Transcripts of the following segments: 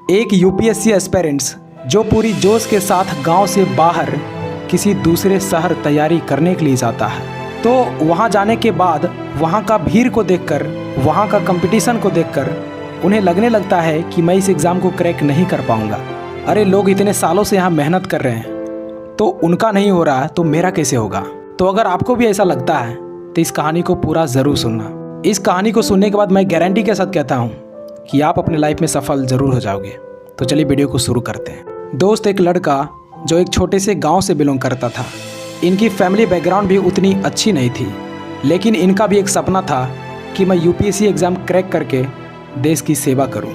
एक UPSC aspirants जो पूरी जोश के साथ गांव से बाहर किसी दूसरे शहर तैयारी करने के लिए जाता है, तो वहां जाने के बाद वहां का भीड़ को देखकर, वहां का कंपटीशन को देखकर उन्हें लगने लगता है कि मैं इस एग्ज़ाम को क्रैक नहीं कर पाऊंगा। अरे लोग इतने सालों से यहाँ मेहनत कर रहे हैं, तो उनका नहीं हो रहा है तो मेरा कैसे होगा। तो अगर आपको भी ऐसा लगता है तो इस कहानी को पूरा ज़रूर सुनना। इस कहानी को सुनने के बाद मैं गारंटी के साथ कहता हूँ कि आप अपने लाइफ में सफल ज़रूर हो जाओगे। तो चलिए वीडियो को शुरू करते हैं। दोस्त, एक लड़का जो एक छोटे से गांव से बिलोंग करता था। इनकी फैमिली बैकग्राउंड भी उतनी अच्छी नहीं थी, लेकिन इनका भी एक सपना था कि मैं यूपीएससी एग्ज़ाम क्रैक करके देश की सेवा करूं।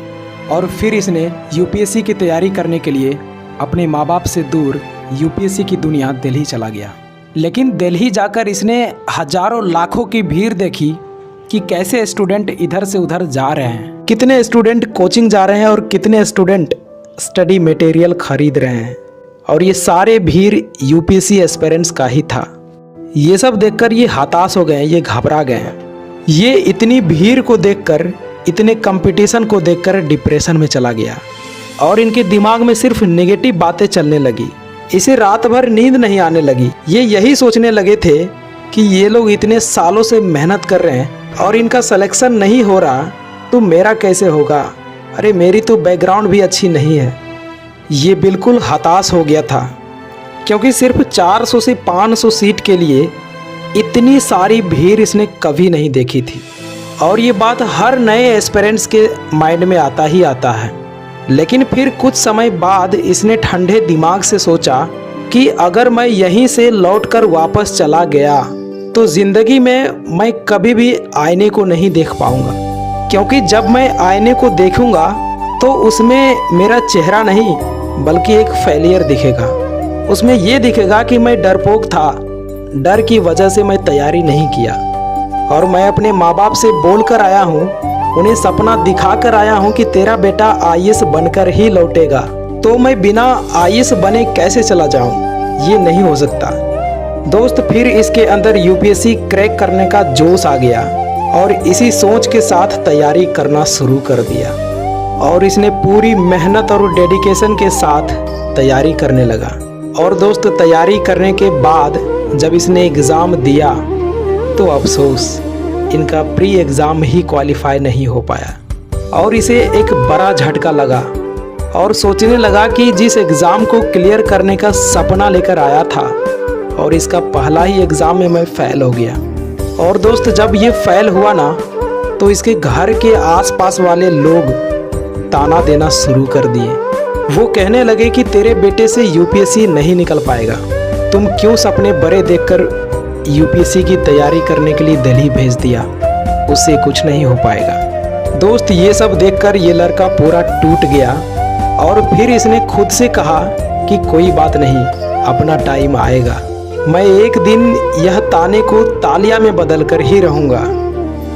और फिर इसने यूपीएससी की तैयारी करने के लिए अपने माँ बाप से दूर यूपीएससी की दुनिया दिल्ली चला गया। लेकिन दिल्ली जाकर इसने हजारों लाखों की भीड़ देखी कि कैसे स्टूडेंट इधर से उधर जा रहे हैं, कितने स्टूडेंट कोचिंग जा रहे हैं और कितने स्टूडेंट स्टडी मटेरियल खरीद रहे हैं। और ये सारे भीड़ यूपीएससी एस्पिरेंट्स का ही था। ये सब देखकर ये हताश हो गए, ये घबरा गए। ये इतनी भीड़ को देखकर, इतने कंपटीशन को देखकर डिप्रेशन में चला गया और इनके दिमाग में सिर्फ नेगेटिव बातें चलने लगी। इसे रात भर नींद नहीं आने लगी। ये यही सोचने लगे थे कि ये लोग इतने सालों से मेहनत कर रहे हैं और इनका सिलेक्शन नहीं हो रहा तो मेरा कैसे होगा। अरे मेरी तो बैकग्राउंड भी अच्छी नहीं है। ये बिल्कुल हताश हो गया था, क्योंकि सिर्फ 400 से 500 सीट के लिए इतनी सारी भीड़ इसने कभी नहीं देखी थी। और ये बात हर नए एस्पिरेंट्स के माइंड में आता ही आता है। लेकिन फिर कुछ समय बाद इसने ठंडे दिमाग से सोचा कि अगर मैं यहीं से लौटकर वापस चला गया तो ज़िंदगी में मैं कभी भी आईने को नहीं देख पाऊंगा, क्योंकि जब मैं आईने को देखूंगा तो उसमें मेरा चेहरा नहीं बल्कि एक फेलियर दिखेगा। उसमें ये दिखेगा कि मैं डरपोक था, डर की वजह से मैं तैयारी नहीं किया। और मैं अपने माँ बाप से बोल कर आया हूँ, उन्हें सपना दिखा कर आया हूँ कि तेरा बेटा आईएएस बनकर ही लौटेगा, तो मैं बिना आईएएस बने कैसे चला जाऊँ। ये नहीं हो सकता। दोस्त, फिर इसके अंदर यूपीएससी क्रैक करने का जोश आ गया और इसी सोच के साथ तैयारी करना शुरू कर दिया। और इसने पूरी मेहनत और डेडिकेशन के साथ तैयारी करने लगा। और दोस्त, तैयारी करने के बाद जब इसने एग्ज़ाम दिया तो अफसोस, इनका प्री एग्ज़ाम ही क्वालिफाई नहीं हो पाया। और इसे एक बड़ा झटका लगा और सोचने लगा कि जिस एग्ज़ाम को क्लियर करने का सपना लेकर आया था और इसका पहला ही एग्ज़ाम में मैं फ़ेल हो गया। और दोस्त, जब ये फ़ेल हुआ ना तो इसके घर के आसपास वाले लोग ताना देना शुरू कर दिए। वो कहने लगे कि तेरे बेटे से यूपीएससी नहीं निकल पाएगा, तुम क्यों सपने बड़े देखकर यूपीएससी की तैयारी करने के लिए दिल्ली भेज दिया, उससे कुछ नहीं हो पाएगा। दोस्त, ये सब देखकर ये लड़का पूरा टूट गया और फिर इसने खुद से कहा कि कोई बात नहीं, अपना टाइम आएगा, मैं एक दिन यह ताने को तालियां में बदल कर ही रहूँगा।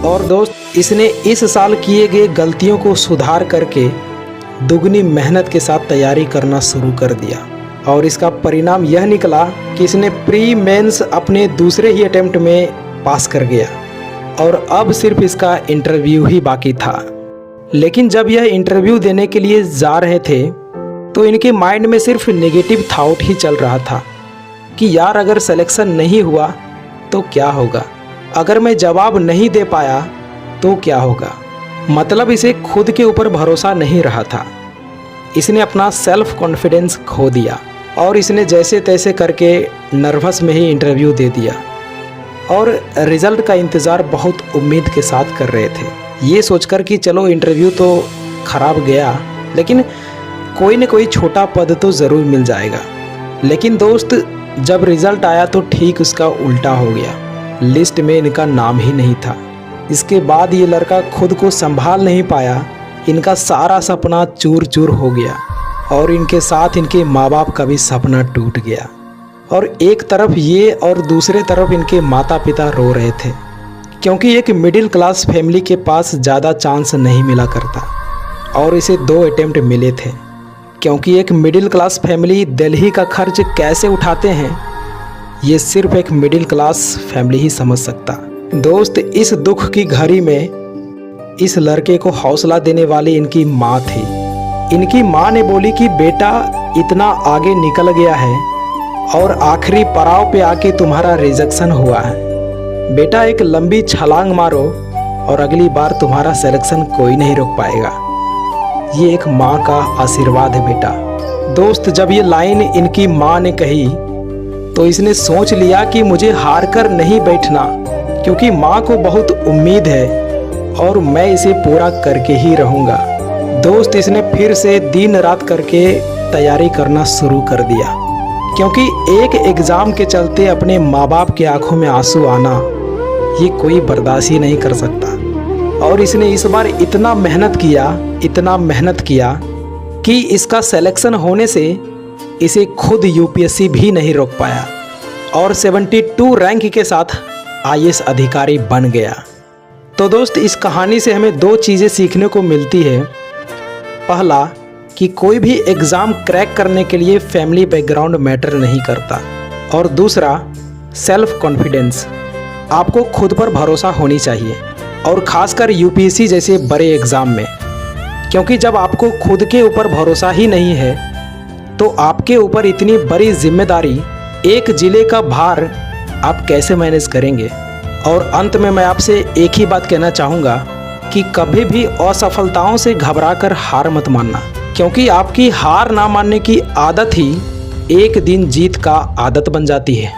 और दोस्त, इसने इस साल किए गए गलतियों को सुधार करके दुगनी मेहनत के साथ तैयारी करना शुरू कर दिया। और इसका परिणाम यह निकला कि इसने प्री मेंस अपने दूसरे ही अटेम्प्ट में पास कर गया और अब सिर्फ इसका इंटरव्यू ही बाकी था। लेकिन जब यह इंटरव्यू देने के लिए जा रहे थे तो इनके माइंड में सिर्फ नेगेटिव थॉट ही चल रहा था कि यार अगर सिलेक्शन नहीं हुआ तो क्या होगा, अगर मैं जवाब नहीं दे पाया तो क्या होगा। मतलब इसे खुद के ऊपर भरोसा नहीं रहा था। इसने अपना सेल्फ कॉन्फिडेंस खो दिया और इसने जैसे तैसे करके नर्वस में ही इंटरव्यू दे दिया और रिज़ल्ट का इंतज़ार बहुत उम्मीद के साथ कर रहे थे, ये सोचकर कि चलो इंटरव्यू तो ख़राब गया लेकिन कोई न कोई छोटा पद तो ज़रूर मिल जाएगा। लेकिन दोस्त, जब रिज़ल्ट आया तो ठीक उसका उल्टा हो गया, लिस्ट में इनका नाम ही नहीं था। इसके बाद ये लड़का खुद को संभाल नहीं पाया, इनका सारा सपना चूर चूर हो गया और इनके साथ इनके माँ बाप का भी सपना टूट गया। और एक तरफ ये और दूसरे तरफ इनके माता पिता रो रहे थे, क्योंकि एक मिडिल क्लास फैमिली के पास ज़्यादा चांस नहीं मिला करता और इसे 2 अटेम्प्ट मिले थे, क्योंकि एक मिडिल क्लास फैमिली दिल्ली का खर्च कैसे उठाते हैं ये सिर्फ एक मिडिल क्लास फैमिली ही समझ सकता। दोस्त, इस दुख की घड़ी में इस लड़के को हौसला देने वाली इनकी माँ थी इनकी माँ ने बोली कि बेटा इतना आगे निकल गया है और आखिरी पड़ाव पे आके तुम्हारा रिजेक्शन हुआ है। बेटा एक लंबी छलांग मारो और अगली बार तुम्हारा सिलेक्शन कोई नहीं रोक पाएगा। ये एक माँ का आशीर्वाद है बेटा। दोस्त, जब ये लाइन इनकी माँ ने कही तो इसने सोच लिया कि मुझे हार कर नहीं बैठना, क्योंकि माँ को बहुत उम्मीद है और मैं इसे पूरा करके ही रहूँगा। दोस्त, इसने फिर से दिन रात करके तैयारी करना शुरू कर दिया, क्योंकि एक एग्ज़ाम के चलते अपने माँ बाप के आंखों में आंसू आना ये कोई बर्दाश्त ही नहीं कर सकता। और इसने इस बार इतना मेहनत किया कि इसका सिलेक्शन होने से इसे खुद यूपीएससी भी नहीं रोक पाया और 72 रैंक के साथ आईएएस अधिकारी बन गया। तो दोस्त, इस कहानी से हमें 2 चीज़ें सीखने को मिलती है। पहला कि कोई भी एग्ज़ाम क्रैक करने के लिए फैमिली बैकग्राउंड मैटर नहीं करता, और दूसरा सेल्फ कॉन्फिडेंस। आपको खुद पर भरोसा होनी चाहिए, और ख़ासकर यूपीएससी जैसे बड़े एग्ज़ाम में, क्योंकि जब आपको खुद के ऊपर भरोसा ही नहीं है तो आपके ऊपर इतनी बड़ी जिम्मेदारी, एक ज़िले का भार आप कैसे मैनेज करेंगे। और अंत में मैं आपसे एक ही बात कहना चाहूँगा कि कभी भी असफलताओं से घबराकर हार मत मानना, क्योंकि आपकी हार ना मानने की आदत ही एक दिन जीत का आदत बन जाती है।